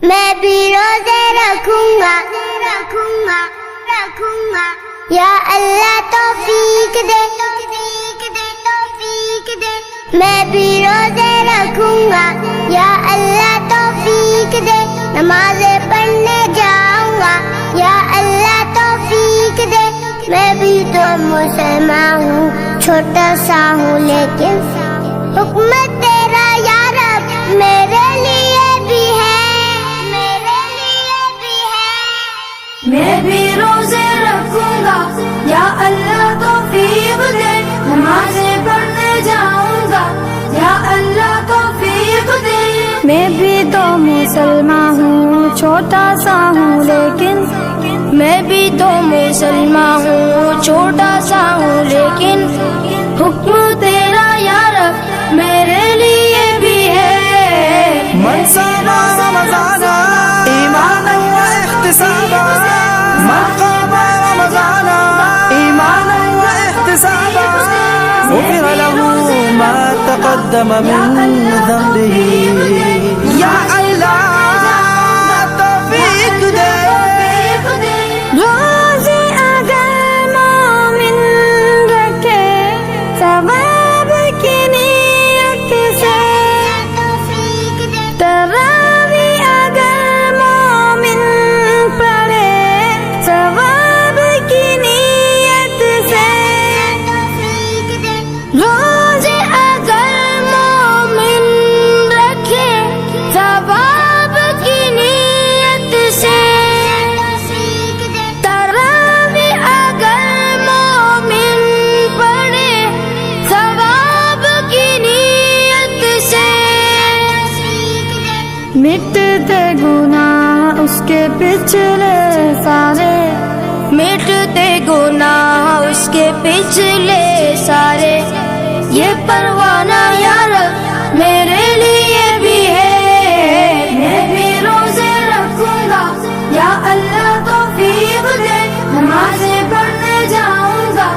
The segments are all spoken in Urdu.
میں بھی روزے رکھوں گا یا اللہ توفیق دے میں بھی روزے رکھوں گا یا اللہ توفیق دے نمازیں پڑھنے جاؤں گا یا اللہ توفیق دے میں بھی تو مسلمان ہوں چھوٹا سا ہوں لیکن حکم تیرا یا رب میرے لیے بھی ہے میں بھی روزے رکھوں گا یا اللہ توفیق دے نمازیں پڑھنے جاؤں گا یا اللہ توفیق دے میں بھی تو مسلمان ہوں چھوٹا سا ہوں لیکن میں بھی تو مسلمان ہوں چھوٹا سا ہوں لیکن حکم تیرا یا رب میرے لیے بھی ہے من صام رمضان ایمانا و احتسابا من قام رمضان ایمانا و احتسابا غفر له ما تقدم من ذنبه یا اللہ توفیق دے روزے اگر مومن رکھے ثواب کی نیت سے تراویح اگر مومن پڑھے ثواب کی نیت سے روزے اگر مومن رکھے ثواب کی نیت سے تراویح اگر مومن پڑھے ثواب کی نیت سے مٹتے گناہ اس کے پچھلے سارے مٹتے گناہ اس کے پچھلے سارے یہ پروانہ یا رب میرے لیے بھی ہے میں بھی روزے رکھوں گا یا اللہ توفیق دے نمازیں پڑھنے جاؤں گا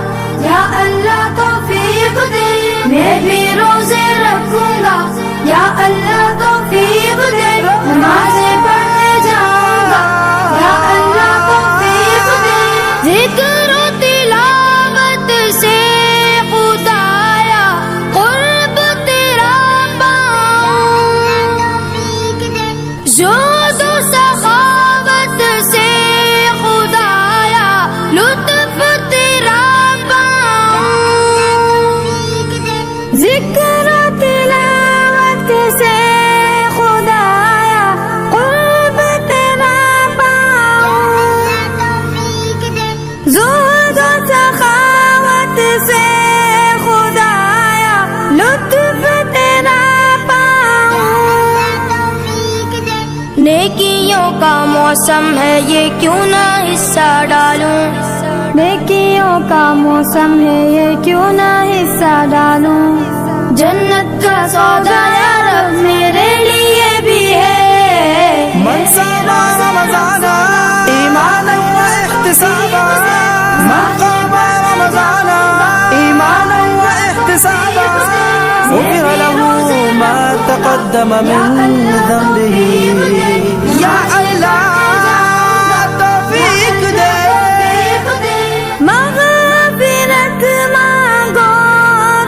یا اللہ توفیق دے میں بھی روزے رکھوں گا یا اللہ توفیق دے نمازیں پڑھنے جاؤں گا یا اللہ توفیق دے ذکر و تلاوت سے خدایا قرب تیرا پاؤں زہد و سخاوت سے خدایا لطف تیرا پاؤں ذکر و تلاوت سے خدایا قرب تیرا پاؤں زہد و سخاوت سے خدایا لطف تیرا پاؤں نیکیوں کا موسم ہے یہ کیوں نہ حصہ ڈالوں نیکیوں کا موسم ہے یہ کیوں نہ حصہ ڈالوں جنت کا سودا یا رب میرے لیے بھی ہے من صام رمضان ایمانا و احتسابا من قام رمضان ایمانا و احتسابا غفر له ما تقدم من ذنبه یا اللہ توفیق دے مغفرت مانگو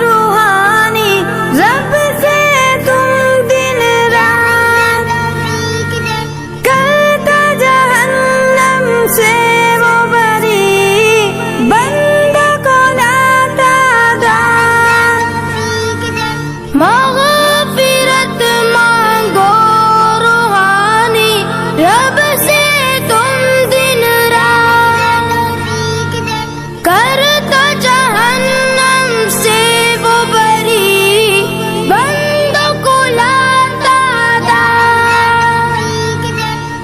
روحانی رب سے تم دن رات کرتا جہنم سے وہ بری بندہ کو لاتا دار مغفرت مانگو روحانی رب سے تم دن رات کرتا جہنم سے وہ بری بندوں کو لاتا دار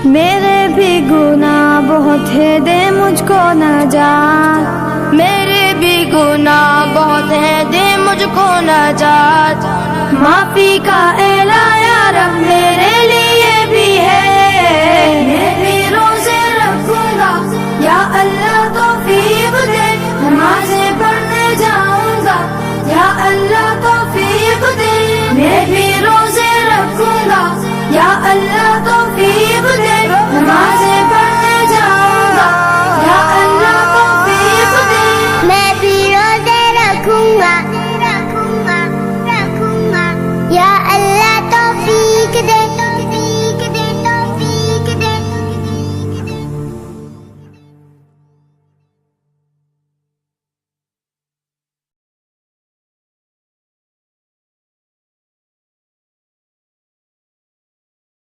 میرے بھی گناہ بہت ہے دے مجھ کو نجات میرے بھی گناہ بہت ہے دے مجھ کو نجات معافی کا